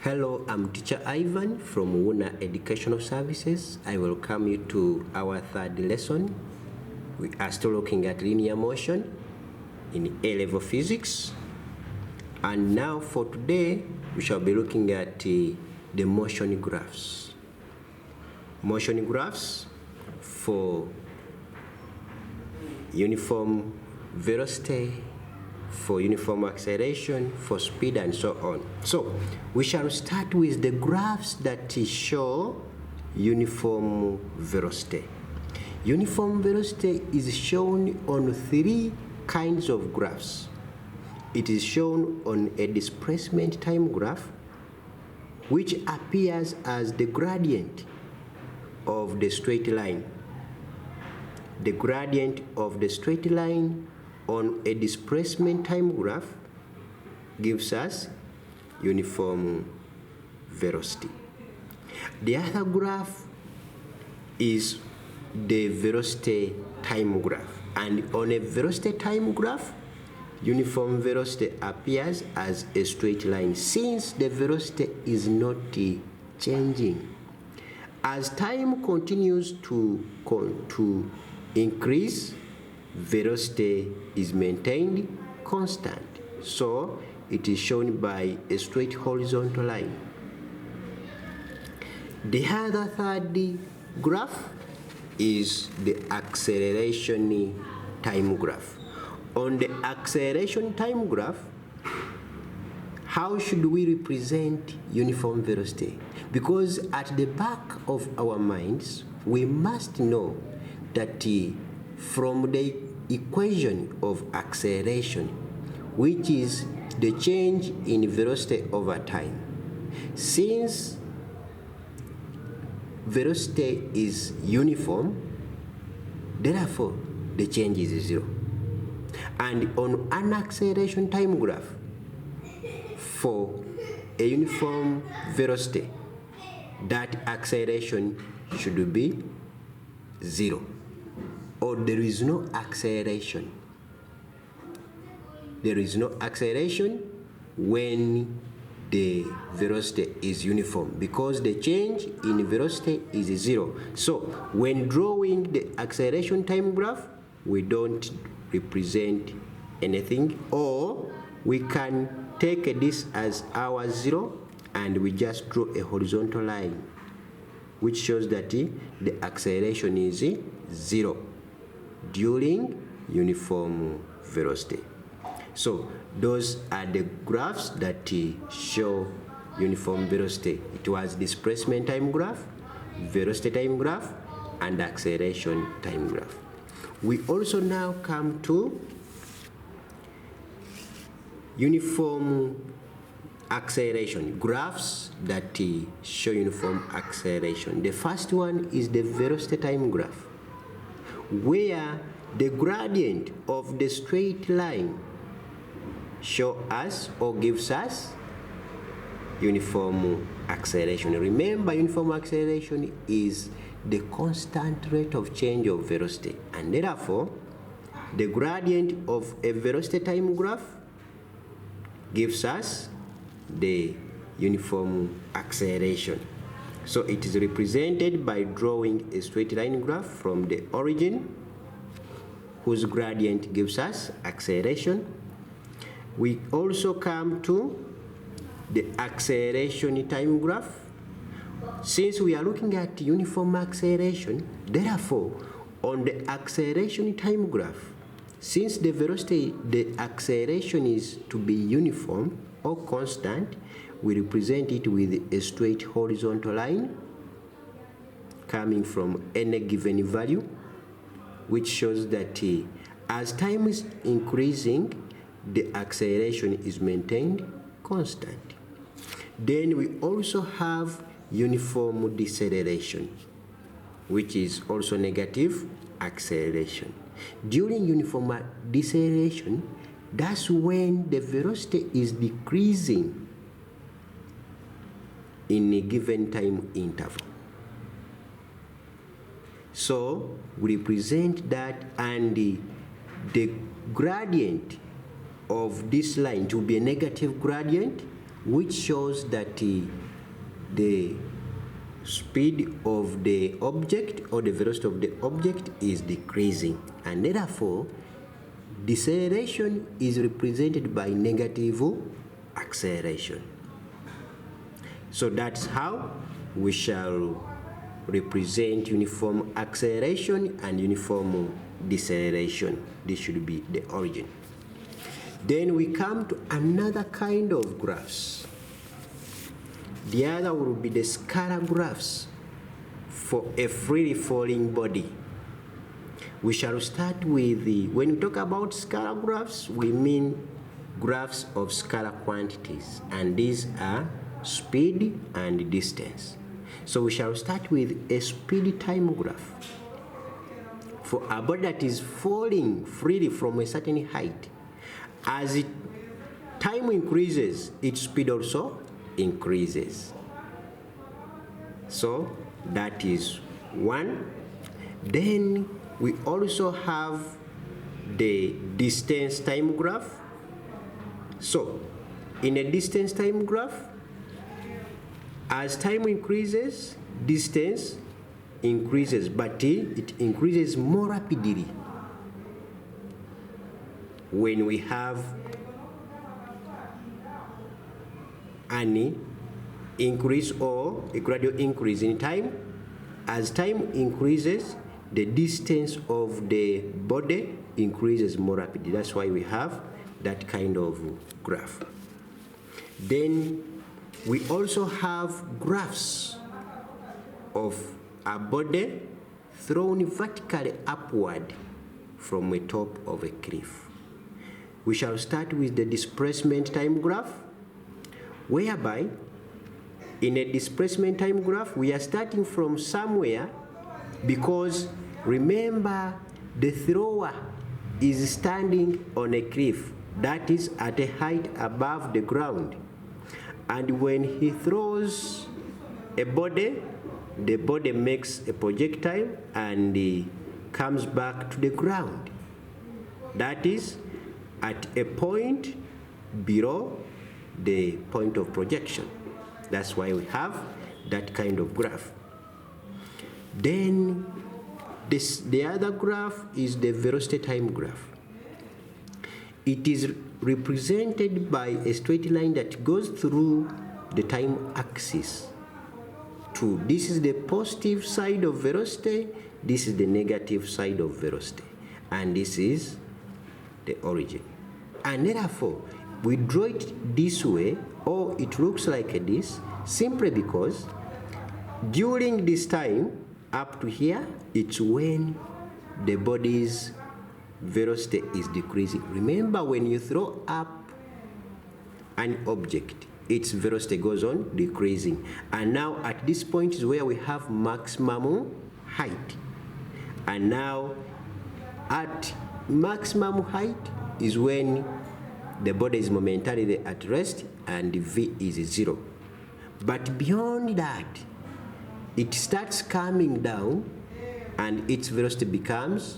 Hello, I'm Teacher Ivan from Wuna Educational Services. I welcome you to our third lesson. We are still looking at linear motion in A-level physics. And now for today, we shall be looking at the motion graphs. Motion graphs for uniform velocity, for uniform acceleration, for speed, and so on. So we shall start with the graphs that show uniform velocity. Uniform velocity is shown on three kinds of graphs. It is shown on a displacement time graph, which appears as the gradient of the straight line. The gradient of the straight line on a displacement time graph gives us uniform velocity. The other graph is the velocity time graph, and on a velocity time graph, uniform velocity appears as a straight line since the velocity is not changing. As time continues to increase, velocity is maintained constant, so it is shown by a straight horizontal line. The other third graph is the acceleration time graph. On the acceleration time graph, how should we represent uniform velocity? Because at the back of our minds, we must know that from the equation of acceleration, which is the change in velocity over time, since velocity is uniform, therefore the change is zero. And on an acceleration time graph, for a uniform velocity, that acceleration should be zero, or there is no acceleration. There is no acceleration when the velocity is uniform, because the change in velocity is zero. So when drawing the acceleration time graph, we don't represent anything, or we can take this as our zero and we just draw a horizontal line which shows that the acceleration is zero during uniform velocity. So those are the graphs that show uniform velocity. It was displacement time graph, velocity time graph, and acceleration time graph. We also now come to uniform acceleration, graphs that show uniform acceleration. The first one is the velocity time graph, where the gradient of the straight line show us or gives us uniform acceleration. Remember, uniform acceleration is the constant rate of change of velocity, and therefore the gradient of a velocity time graph gives us the uniform acceleration. So it is represented by drawing a straight line graph from the origin, whose gradient gives us acceleration. We also come to the acceleration time graph. Since we are looking at uniform acceleration, therefore on the acceleration time graph, since the velocity, the acceleration is to be uniform or constant, we represent it with a straight horizontal line coming from any given value, which shows that as time is increasing, the acceleration is maintained constant. Then we also have uniform deceleration, which is also negative acceleration. During uniform deceleration, that's when the velocity is decreasing in a given time interval. So we represent that, and the gradient of this line to be a negative gradient, which shows that the speed of the object or the velocity of the object is decreasing, and therefore deceleration is represented by negative acceleration. So that's how we shall represent uniform acceleration and uniform deceleration. This should be the origin. Then we come to another kind of graphs. The other will be the scalar graphs for a freely falling body. We shall start with when we talk about scalar graphs, we mean graphs of scalar quantities, and these are speed and distance. So we shall start with a speed time graph. For a body that is falling freely from a certain height, as time increases, its speed also increases. So that is one. Then we also have the distance time graph. So in a distance time graph, as time increases, distance increases, but it increases more rapidly when we have an increase or a gradual increase in time. As time increases, the distance of the body increases more rapidly. That's why we have that kind of graph. Then we also have graphs of a body thrown vertically upward from the top of a cliff. We shall start with the displacement time graph, whereby in a displacement time graph, we are starting from somewhere, because remember the thrower is standing on a cliff that is at a height above the ground. And when he throws a body, the body makes a projectile and comes back to the ground. That is at a point below the point of projection. That's why we have that kind of graph. Then the other graph is the velocity time graph. It is represented by a straight line that goes through the time axis. This is the positive side of velocity, this is the negative side of velocity, and this is the origin. And therefore, we draw it this way, or it looks like this, simply because during this time up to here, it's when the body's velocity is decreasing. Remember, when you throw up an object, its velocity goes on decreasing. And now at this point is where we have maximum height. And now at maximum height is when the body is momentarily at rest and V is 0. But beyond that, it starts coming down and its velocity becomes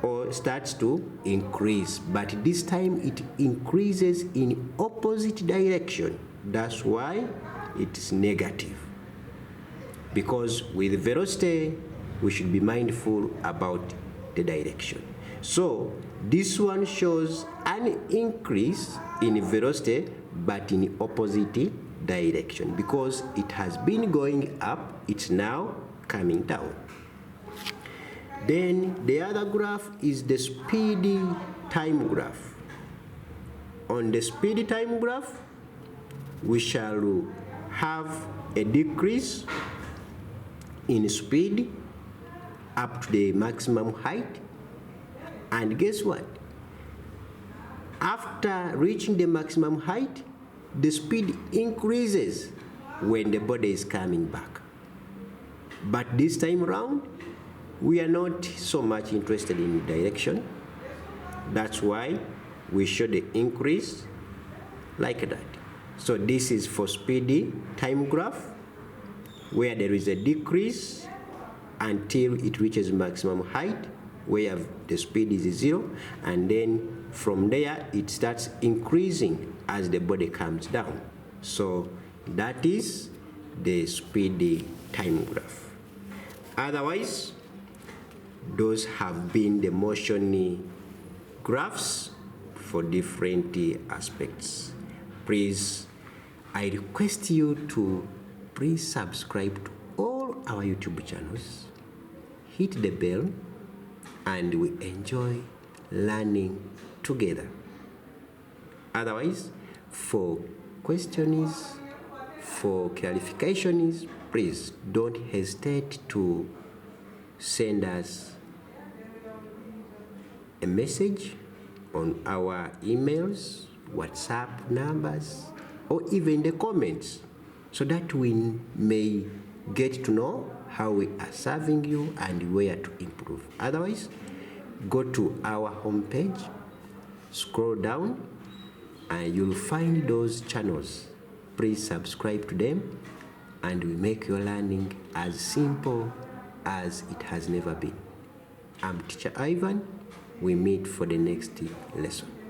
or starts to increase. But this time it increases in opposite direction. That's why it's negative. Because with velocity, we should be mindful about the direction. So this one shows an increase in velocity, but in opposite direction. Because it has been going up, it's now coming down. Then the other graph is the speed time graph. On the speed time graph, we shall have a decrease in speed up to the maximum height. And guess what? After reaching the maximum height, the speed increases when the body is coming back. But this time around, we are not so much interested in direction. That's why we show the increase like that. So this is for speedy time graph, where there is a decrease until it reaches maximum height, where the speed is 0, and then from there it starts increasing as the body comes down. So that is the speed time graph. Otherwise, those have been the motion graphs for different aspects. Please, I request you to please subscribe to all our YouTube channels, hit the bell, and we enjoy learning together. Otherwise, for questions, for clarifications, please don't hesitate to send us a message on our emails, WhatsApp numbers, or even the comments, so that we may get to know how we are serving you and where to improve. Otherwise, go to our homepage, scroll down, and you'll find those channels. Please subscribe to them, and we make your learning as simple as it has never been. I'm Teacher Ivan. We meet for the next lesson.